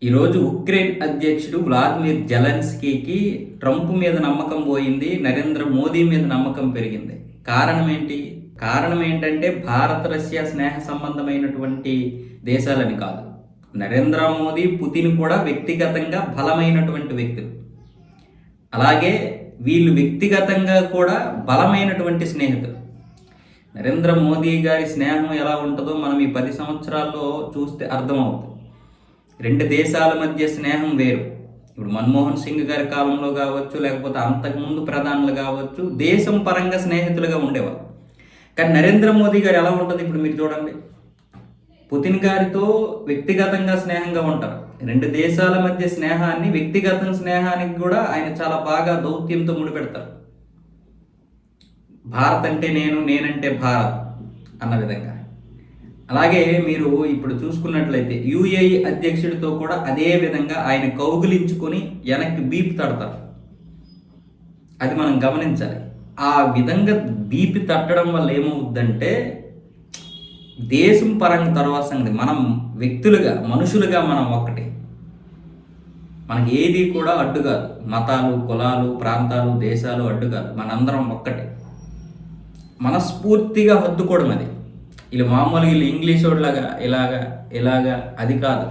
ఈరోజు ఉక్రెయిన్ అధ్యక్షుడు Vladimir జెలెన్స్కీకి Trump మీద నమ్మకం పోయింది, నరేంద్ర మోదీ మీద నమ్మకం పెరిగింది. కారణం ఏంటి? కారణం ఏంటంటే భారత రష్యా స్నేహ సంబంధమైనటువంటి దేశాలని కాదు. నరేంద్ర మోదీ, పుతిన్ కూడా వ్యక్తిగతంగా బలమైనటువంటి వ్యక్తులు. అలాగే వీళ్ళు వ్యక్తిగతంగా కూడా బలమైనటువంటి స్నేహితులు. నరేంద్ర మోదీ గారి స్నేహం ఎలా ఉంటుందో మనం ఈ 10 సంవత్సరాల్లో చూస్తే అర్థమవుతుంది. రెండు దేశాల మధ్య స్నేహం వేరు. ఇప్పుడు మన్మోహన్ సింగ్ గారి కాలంలో కావచ్చు, లేకపోతే అంతకుముందు ప్రధానులు కావచ్చు, దేశం పరంగా స్నేహితులుగా ఉండేవారు. కానీ నరేంద్ర మోదీ గారు ఎలా ఉంటుంది ఇప్పుడు మీరు చూడండి. పుతిన్ గారితో వ్యక్తిగతంగా స్నేహంగా ఉంటారు. రెండు దేశాల మధ్య స్నేహాన్ని, వ్యక్తిగత స్నేహానికి కూడా ఆయన చాలా బాగా దౌత్యంతో ముడిపెడతారు. భారత్ అంటే నేను, నేనంటే భారత్ అన్న విధంగా. అలాగే మీరు ఇప్పుడు చూసుకున్నట్లయితే యుఏఈ అధ్యక్షుడితో కూడా అదే విధంగా ఆయన కౌగులించుకొని వెనక్కి బీప్ తడతారు. అది మనం గమనించాలి. ఆ విధంగా బీపి తట్టడం వల్ల ఏమవుద్దంటే దేశం పరంగా తర్వాత సంగతి, మనం వ్యక్తులుగా, మనుషులుగా మనం ఒక్కటి. మనకి ఏది కూడా అడ్డు కాదు. మతాలు, కులాలు, ప్రాంతాలు, దేశాలు అడ్డు కాదు. మనందరం ఒక్కటే. మనస్ఫూర్తిగా హత్తుకోవడం అది. వీళ్ళు మామూలుగా వీళ్ళు ఇంగ్లీష్ వాడిలాగా ఇలాగా అది కాదు.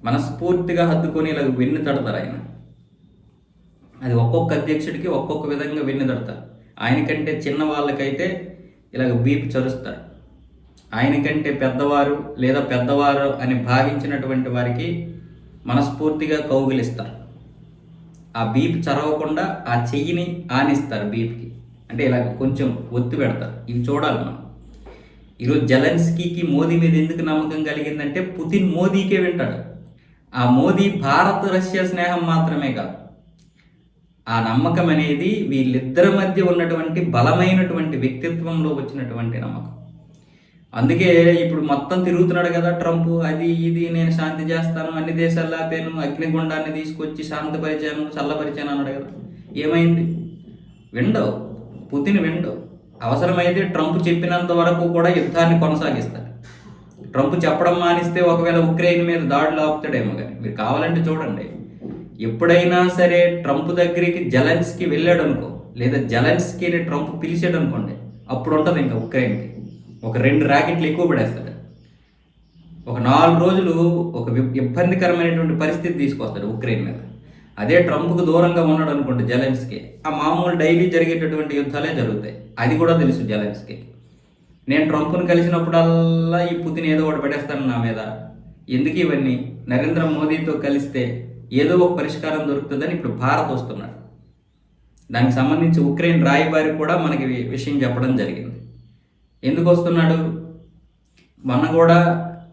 మనస్ఫూర్తిగా హత్తుకొని ఇలాగ వెన్ను తడతారు ఆయన. అది ఒక్కొక్క అధ్యక్షుడికి ఒక్కొక్క విధంగా వెన్ను తడతారు. ఆయనకంటే చిన్న వాళ్ళకైతే ఇలాగ బీపీ చరుస్తారు. ఆయనకంటే పెద్దవారు లేదా పెద్దవారు అని భావించినటువంటి వారికి మనస్ఫూర్తిగా కౌగిలిస్తారు. ఆ బీపీ చరవకుండా ఆ చెయ్యిని ఆనిస్తారు బీపీకి. అంటే ఇలాగ కొంచెం ఒత్తి పెడతారు. ఇవి చూడాలి మనం. ఈరోజు జెలెన్స్కీకి మోదీ మీద ఎందుకు నమ్మకం కలిగిందంటే పుతిన్ మోదీకే వింటాడు. ఆ మోదీ భారత రష్యా స్నేహం మాత్రమే కాదు. ఆ నమ్మకం అనేది వీళ్ళిద్దరి మధ్య ఉన్నటువంటి బలమైనటువంటి వ్యక్తిత్వంలో వచ్చినటువంటి నమ్మకం. అందుకే ఇప్పుడు మొత్తం తిరుగుతున్నాడు కదా ట్రంప్. అది ఇది నేను శాంతి చేస్తాను, అన్ని దేశాల్లో ఆపాను, అగ్నిగుండాన్ని తీసుకొచ్చి శాంతిపరిచాను, చల్లపరిచాను అన్నాడు కదా. ఏమైంది? విండవు. పుతిన్ విండవు. అవసరమైతే ట్రంప్ చెప్పినంత వరకు కూడా యుద్ధాన్ని కొనసాగిస్తాడు. ట్రంప్ చెప్పడం మానిస్తే ఒకవేళ ఉక్రెయిన్ మీద దాడులు ఆపుతాడేమో. కానీ మీరు కావాలంటే చూడండి, ఎప్పుడైనా సరే ట్రంప్ దగ్గరికి జెలెన్స్కీ వెళ్ళాడు అనుకో, లేదా జెలెన్స్కీని ట్రంప్ పిలిచాడు అనుకోండి, అప్పుడు ఉంటుంది ఇంకా ఉక్రెయిన్కి ఒక 2 రాకెట్లు ఎక్కువ పడేస్తాడు. ఒక 4 రోజులు ఒక ఇబ్బందికరమైనటువంటి పరిస్థితి తీసుకొస్తాడు ఉక్రెయిన్ మీద. అదే ట్రంప్కు దూరంగా ఉన్నాడు అనుకోండి జెలెన్స్కీ, ఆ మామూలు డైలీ జరిగేటటువంటి యుద్ధాలే జరుగుతాయి. అది కూడా తెలుసు జెలెన్స్కీ. నేను ట్రంప్ను కలిసినప్పుడల్లా ఈ పుతిన్ ఏదో ఒకటి పడేస్తాను నా మీద, ఎందుకు ఇవన్నీ, నరేంద్ర మోదీతో కలిస్తే ఏదో ఒక పరిష్కారం దొరుకుతుందని ఇప్పుడు భారత్ వస్తున్నాడు. దానికి సంబంధించి ఉక్రెయిన్ రాయబారి కూడా మనకి విషయం చెప్పడం జరిగింది. ఎందుకు వస్తున్నాడు? మొన్న కూడా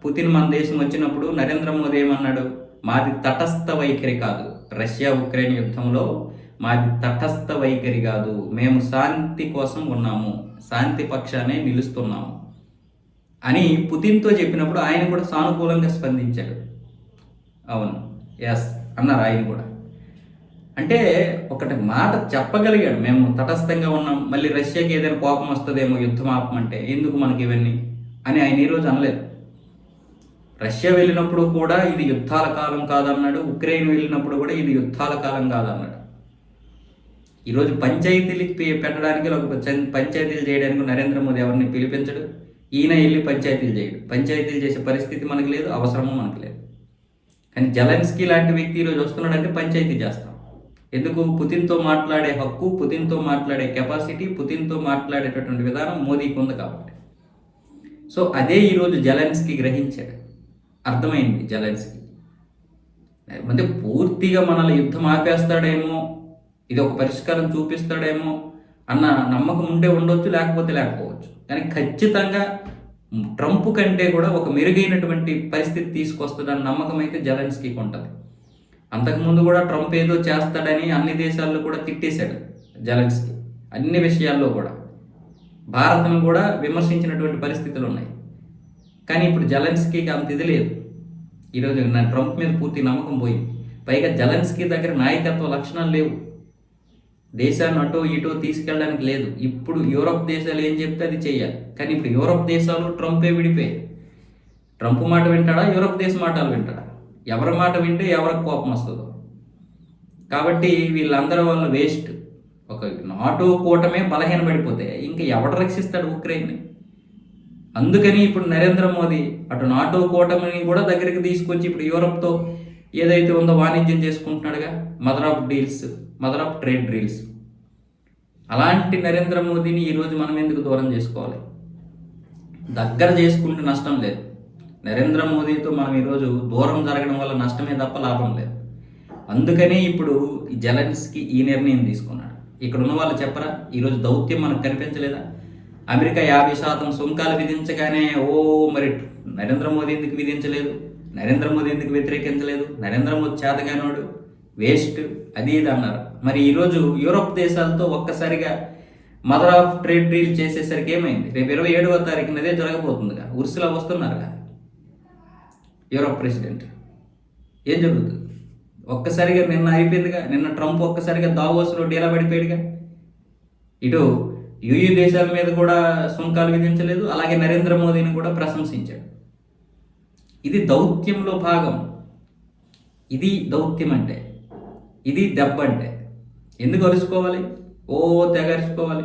పుతిన్ మన దేశం వచ్చినప్పుడు నరేంద్ర మోదీ ఏమన్నాడు? మాది తటస్థ వైఖరి కాదు, రష్యా ఉక్రెయిన్ యుద్ధంలో మాది తటస్థ వైఖరి కాదు, మేము శాంతి కోసం ఉన్నాము, శాంతి పక్షానే నిలుస్తున్నాము అని పుతిన్తో చెప్పినప్పుడు ఆయన కూడా సానుకూలంగా స్పందించాడు. అవును, ఎస్ అన్నారు ఆయన కూడా. అంటే ఒకటి మాట చెప్పగలిగాడు, మేము తటస్థంగా ఉన్నాం, మళ్ళీ రష్యాకి ఏదైనా కోపం వస్తుందేమో యుద్ధం ఆపమంటే, ఎందుకు మనకి ఇవన్నీ అని ఆయన ఈరోజు అనలేదు. రష్యా వెళ్ళినప్పుడు కూడా ఇది యుద్ధాల కాలం కాదన్నాడు, ఉక్రెయిన్ వెళ్ళినప్పుడు కూడా ఇది యుద్ధాల కాలం కాదన్నాడు. ఈరోజు పంచాయతీలు పెట్టడానికి, పంచాయతీలు చేయడానికి నరేంద్ర మోదీ ఎవరిని పిలిపించడు. ఈయన వెళ్ళి పంచాయతీలు చేయడు. పంచాయతీలు చేసే పరిస్థితి మనకు లేదు, అవసరము మనకు లేదు. కానీ జెలెన్స్కీ లాంటి వ్యక్తి ఈరోజు వస్తున్నాడంటే పంచాయతీ చేస్తాం. ఎందుకు? పుతిన్తో మాట్లాడే హక్కు, పుతిన్తో మాట్లాడే కెపాసిటీ, పుతిన్తో మాట్లాడేటటువంటి విధానం మోదీకి ఉంది కాబట్టి. సో అదే ఈరోజు జెలెన్స్కీ గ్రహించాడు. అర్థమైంది జెలెన్స్కీ. అంటే పూర్తిగా మనల్ని యుద్ధం ఆపేస్తాడేమో, ఇది ఒక పరిష్కారం చూపిస్తాడేమో అన్న నమ్మకం ఉంటే ఉండొచ్చు, లేకపోతే లేకపోవచ్చు. కానీ ఖచ్చితంగా ట్రంప్ కంటే కూడా ఒక మెరుగైనటువంటి పరిస్థితి తీసుకొస్తాడన్న నమ్మకం అయితే జెలెన్స్కీకి ఉంటుంది. అంతకుముందు కూడా ట్రంప్ ఏదో చేస్తాడని అన్ని దేశాల్లో కూడా తిట్టేశాడు జెలెన్స్కీ. అన్ని విషయాల్లో కూడా భారత్ను కూడా విమర్శించినటువంటి పరిస్థితులు ఉన్నాయి. కానీ ఇప్పుడు జెలెన్స్కీకి అంత ఇది లేదు. ఈరోజు నా ట్రంప్ మీద పూర్తి నమ్మకం పోయింది. పైగా జెలెన్స్కీ దగ్గర నాయకత్వ లక్షణాలు లేవు. దేశాన్ని అటో ఇటో తీసుకెళ్ళడానికి లేదు. ఇప్పుడు యూరప్ దేశాలు ఏం చెప్తే అది చేయాలి. కానీ ఇప్పుడు యూరప్ దేశాలు ట్రంపే విడిపోయాయి. ట్రంప్ మాట వింటాడా, యూరప్ దేశ మాటలు వింటాడా? ఎవరి మాట వింటే ఎవరికి కోపం వస్తుందో. కాబట్టి వీళ్ళందరూ వాళ్ళు వేస్ట్. ఒక నాటో కూటమే బలహీనపడిపోతే ఇంకా ఎవడు రక్షిస్తాడు ఉక్రెయిన్ని? అందుకని ఇప్పుడు నరేంద్ర మోదీ అటు నాటో కూటమిని కూడా దగ్గరికి తీసుకొచ్చి ఇప్పుడు యూరప్తో ఏదైతే ఉందో వాణిజ్యం చేసుకుంటున్నాడుగా, మదర్ ఆఫ్ ట్రేడ్ డీల్స్. అలాంటి నరేంద్ర మోదీని ఈరోజు మనం ఎందుకు దూరం చేసుకోవాలి? దగ్గర చేసుకుంటే నష్టం లేదు. నరేంద్ర మోదీతో మనం ఈరోజు దూరం జరగడం వల్ల నష్టమే తప్ప లాభం లేదు. అందుకనే ఇప్పుడు జెలెన్స్కీ ఈ నిర్ణయం తీసుకున్నాడు. ఇక్కడ ఉన్న వాళ్ళు చెప్పరా, ఈరోజు దౌత్యం మనకు కనిపించలేదా? అమెరికా 50% సుంకాలు విధించగానే మరి నరేంద్ర మోదీ ఎందుకు విధించలేదు, నరేంద్ర మోదీ ఎందుకు వ్యతిరేకించలేదు, నరేంద్ర మోదీ చేతగానోడు, వేస్ట్, అది ఇది అన్నారు. మరి ఈరోజు యూరోప్ దేశాలతో ఒక్కసారిగా మదర్ ఆఫ్ ట్రేడ్ డీల్ చేసేసరికి ఏమైంది? రేపు 27వ తారీఖున అదే జరగబోతుందిగా. ఉర్సులా వస్తున్నారుగా యూరోప్ ప్రెసిడెంట్. ఏం జరుగుతుంది? ఒక్కసారిగా నిన్న అయిపోయిందిగా. నిన్న ట్రంప్ ఒక్కసారిగా దావోస్లో డీలా పడిపోయాడుగా. ఇటు యుయు దేశాల మీద కూడా సుంకాలు విధించలేదు, అలాగే నరేంద్ర మోదీని కూడా ప్రశంసించాడు. ఇది దౌత్యంలో భాగం. ఇది దౌత్యం అంటే, ఇది దెబ్బ అంటే. ఎందుకు అరుచుకోవాలి? తెగ అరుచుకోవాలి.